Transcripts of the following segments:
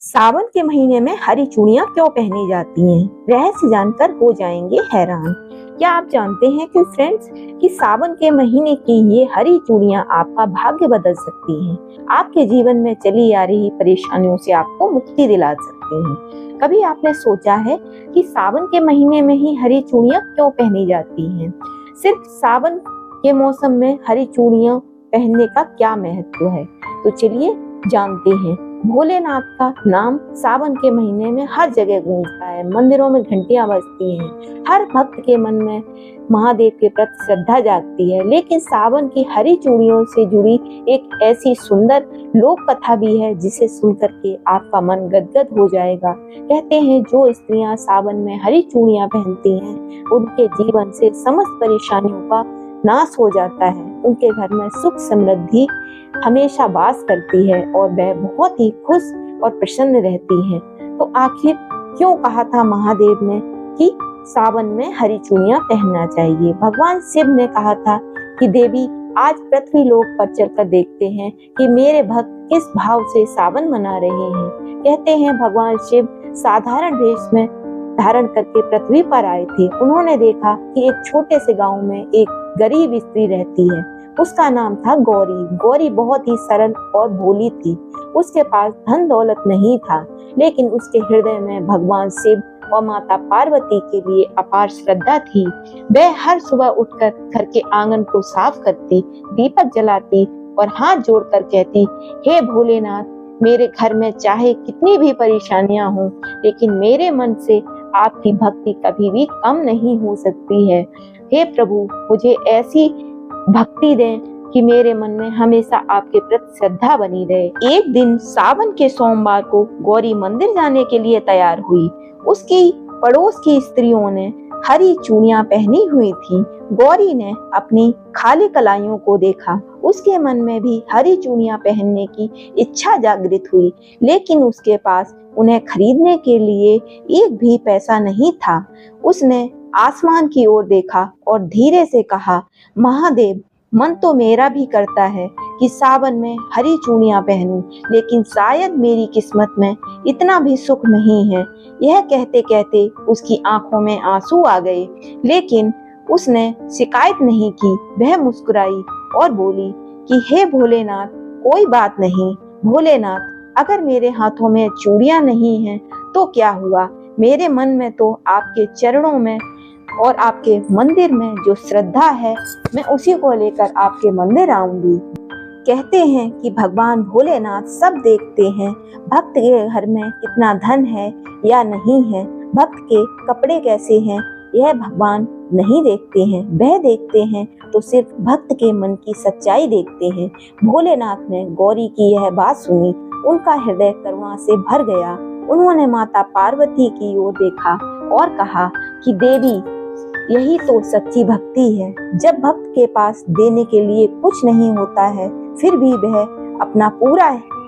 सावन के महीने में हरी चूड़ियां क्यों पहनी जाती हैं? रहस्य जानकर हो जाएंगे हैरान। क्या आप जानते हैं कि फ्रेंड्स कि सावन के महीने की ये हरी चूड़ियां आपका भाग्य बदल सकती हैं, आपके जीवन में चली आ रही परेशानियों से आपको मुक्ति दिला सकती हैं। कभी आपने सोचा है कि सावन के महीने में ही हरी चूड़ियां क्यों पहनी जाती हैं? सिर्फ सावन के मौसम में हरी चूड़ियां पहनने का क्या महत्व है? तो चलिए जानते हैं। भोलेनाथ का नाम सावन के महीने में हर जगह गूंजता है, मंदिरों में घंटियां बजती हैं, हर भक्त के मन में महादेव के प्रति श्रद्धा जागती है। लेकिन सावन की हरी चूड़ियों से जुड़ी एक ऐसी सुंदर लोक कथा भी है जिसे सुनकर के आपका मन गदगद हो जाएगा। कहते हैं जो स्त्रियां सावन में हरी चूड़ियां पहनती हैं उनके जीवन से समस्त परेशानियों का नाश हो जाता है, उनके घर में सुख समृद्धि हमेशा वास करती है और वह बहुत ही खुश और प्रसन्न रहती हैं। तो आखिर क्यों कहा था महादेव ने कि सावन में हरी चूड़ियां पहनना चाहिए? भगवान शिव ने कहा था कि देवी आज पृथ्वी लोक पर चलकर देखते हैं कि मेरे भक्त किस भाव से सावन मना रहे हैं। कहते हैं भगवान शिव साधारण वेश में धारण करके पृथ्वी पर आए थे। उन्होंने देखा कि एक छोटे से गांव में एक गरीब स्त्री रहती है। उसका नाम था गौरी। गौरी बहुत ही सरल और भोली थी। उसके पास धन दौलत नहीं था, लेकिन उसके हृदय में भगवान शिव और माता पार्वती के लिए अपार श्रद्धा थी। वह हर सुबह उठकर घर के आंगन को साफ करती, दीपक जलाती और हाथ जोड़कर कहती, हे भोलेनाथ, मेरे घर में चाहे कितनी भी परेशानियां हों, लेकिन मेरे मन से आपकी भक्ति कभी भी कम नहीं हो सकती है। हे प्रभु, मुझे ऐसी भक्ति दें कि मेरे मन में हमेशा आपके प्रति श्रद्धा बनी रहे। एक दिन सावन के सोमवार को गौरी मंदिर जाने के लिए तैयार हुई। उसकी पड़ोस की स्त्रियों ने हरी चूड़ियां पहनी हुई थी। गौरी ने अपनी खाली कलाइयों को देखा। उसके मन में भी हरी चूड़ियां पहनने की इच्छा जागृत हुई, लेकिन उसके पास उन्हें खरीदने के लिए एक भी पैसा नहीं था। उसने आसमान की ओर देखा और धीरे से कहा, महादेव, मन तो मेरा भी करता है कि सावन में हरी चूड़ियां पहनूं, लेकिन शायद मेरी किस्मत में इतना भी सुख नहीं है। यह कहते कहते उसकी आंखों में आंसू आ गए, लेकिन उसने शिकायत नहीं की। वह मुस्कुराई और बोली कि हे भोलेनाथ, कोई बात नहीं। भोलेनाथ, अगर मेरे हाथों में चूड़ियां नहीं हैं तो क्या हुआ? मेरे मन में तो आपके चरणों में और आपके मंदिर में जो श्रद्धा है, मैं उसी को लेकर आपके मंदिर आऊंगी। कहते हैं कि भगवान भोलेनाथ सब देखते हैं। भक्त के घर में कितना धन है या नहीं है, भक्त के कपड़े कैसे हैं, यह भगवान नहीं देखते हैं। वह देखते हैं तो सिर्फ भक्त के मन की सच्चाई देखते हैं। भोलेनाथ ने गौरी की यह बात सुनी। उनका हृदय करुणा से भर गया। उन्होंने माता पार्वती की ओर देखा और कहा कि देवी, यही तो सच्ची भक्ति है। जब भक्त के पास देने के लिए कुछ नहीं होता है, फिर भी वह अपना पूरा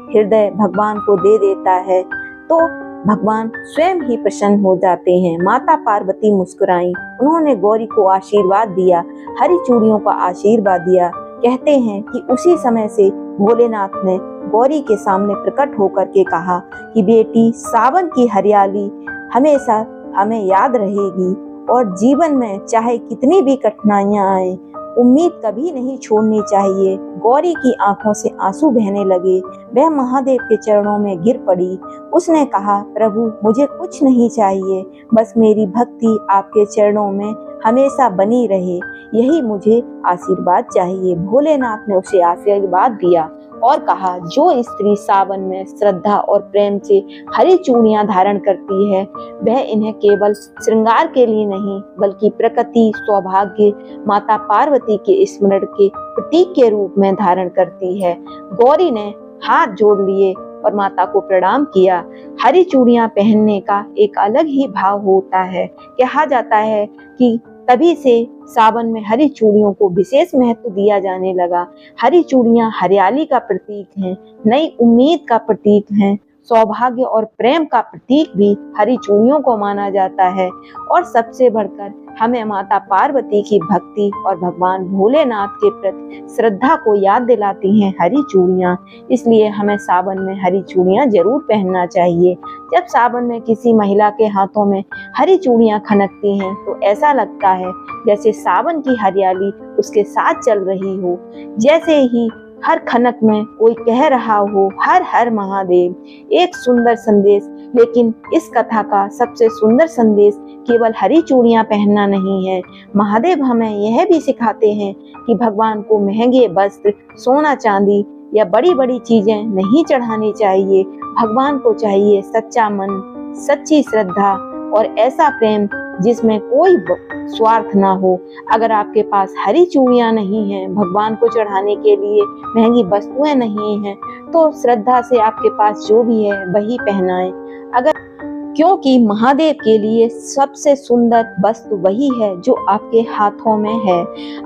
हृदय भगवान को दे देता है, तो भगवान स्वयं ही प्रसन्न हो जाते हैं। माता पार्वती मुस्कुराई। उन्होंने गौरी को आशीर्वाद दिया, हरी चूड़ियों का आशीर्वाद दिया। कहते हैं कि उसी समय से भोलेनाथ ने गौरी के सामने प्रकट होकर के कहा कि बेटी, सावन की हरियाली हमेशा हमें याद रहेगी और जीवन में चाहे कितनी भी कठिनाइयां आए, उम्मीद कभी नहीं छोड़नी चाहिए। गौरी की आंखों से आंसू बहने लगे। वह महादेव के चरणों में गिर पड़ी। उसने कहा, प्रभु, मुझे कुछ नहीं चाहिए, बस मेरी भक्ति आपके चरणों में हमेशा बनी रहे, यही मुझे आशीर्वाद चाहिए। भोलेनाथ ने उसे आशीर्वाद दिया और कहा, जो स्त्री सावन में श्रद्धा और प्रेम से हरी चूड़ियां धारण करती है, वह इन्हें केवल श्रृंगार के लिए नहीं, बल्कि प्रकृति, सौभाग्य, माता पार्वती के स्मरण के प्रतीक के रूप में धारण करती है। गौरी ने हाथ जोड़ लिए और माता को प्रणाम किया। हरी चूड़ियां पहनने का एक अलग ही भाव होता है। कहा जाता है कि तभी से सावन में हरी चूड़ियों को विशेष महत्व दिया जाने लगा। हरी चूड़ियां हरियाली का प्रतीक हैं, नई उम्मीद का प्रतीक हैं, सौभाग्य और प्रेम का प्रतीक भी हरी चूड़ियों को माना जाता है। और सबसे बढ़कर हमें माता पार्वती की भक्ति और भगवान भोलेनाथ के प्रति श्रद्धा को याद दिलाती हैं हरी चूड़ियाँ। इसलिए हमें सावन में हरी चूड़ियाँ जरूर पहनना चाहिए। जब सावन में किसी महिला के हाथों में हरी चूड़ियाँ खनकती हैं तो ऐसा लगता है जैसे सावन की हरियाली उसके साथ चल रही हो। जैसे ही हर खनक में कोई कह रहा हो हर हर महादेव। एक सुंदर संदेश। लेकिन इस कथा का सबसे सुंदर संदेश केवल हरी चूड़ियां पहनना नहीं है। महादेव हमें यह भी सिखाते हैं कि भगवान को महंगे वस्त्र, सोना चांदी या बड़ी बड़ी चीजें नहीं चढ़ानी चाहिए। भगवान को चाहिए सच्चा मन, सच्ची श्रद्धा और ऐसा प्रेम जिसमें कोई स्वार्थ ना हो। अगर आपके पास हरी चूड़ियां नहीं हैं, भगवान को चढ़ाने के लिए महंगी वस्तुएं नहीं हैं, तो श्रद्धा से आपके पास जो भी है वही पहनाएं। क्योंकि महादेव के लिए सबसे सुंदर वस्तु वही है जो आपके हाथों में है,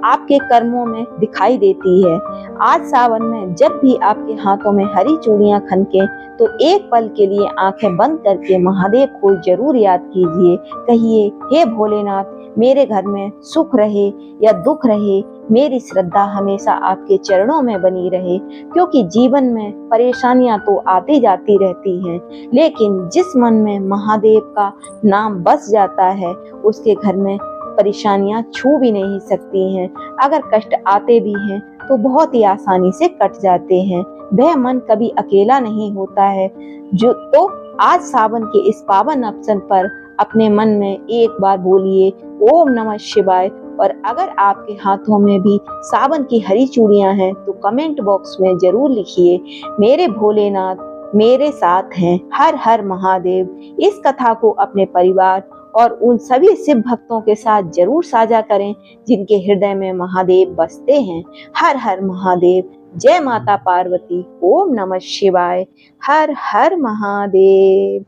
आपके कर्मों में दिखाई देती है। आज सावन में जब भी आपके हाथों में हरी चूड़ियां खनके तो एक पल के लिए आंखें बंद करके महादेव को जरूर याद कीजिए। कहिए, हे भोलेनाथ, मेरे घर में सुख रहे या दुख रहे, मेरी श्रद्धा हमेशा आपके चरणों में बनी रहे। क्योंकि जीवन में परेशानियां तो आती जाती रहती हैं, लेकिन जिस मन में महादेव का नाम बस जाता है उसके घर में परेशानियां छू भी नहीं सकती हैं। अगर कष्ट आते भी हैं तो बहुत ही आसानी से कट जाते हैं। वह मन कभी अकेला नहीं होता है। तो आज सावन के इस पावन अवसर पर अपने मन में एक बार बोलिए ओम नमः शिवाय। और अगर आपके हाथों में भी सावन की हरी चूड़ियां हैं तो कमेंट बॉक्स में जरूर लिखिए, मेरे भोलेनाथ मेरे साथ हैं, हर हर महादेव। इस कथा को अपने परिवार और उन सभी शिव भक्तों के साथ जरूर साझा करें जिनके हृदय में महादेव बसते हैं। हर हर महादेव। जय माता पार्वती। ओम नमः शिवाय। हर हर महादेव।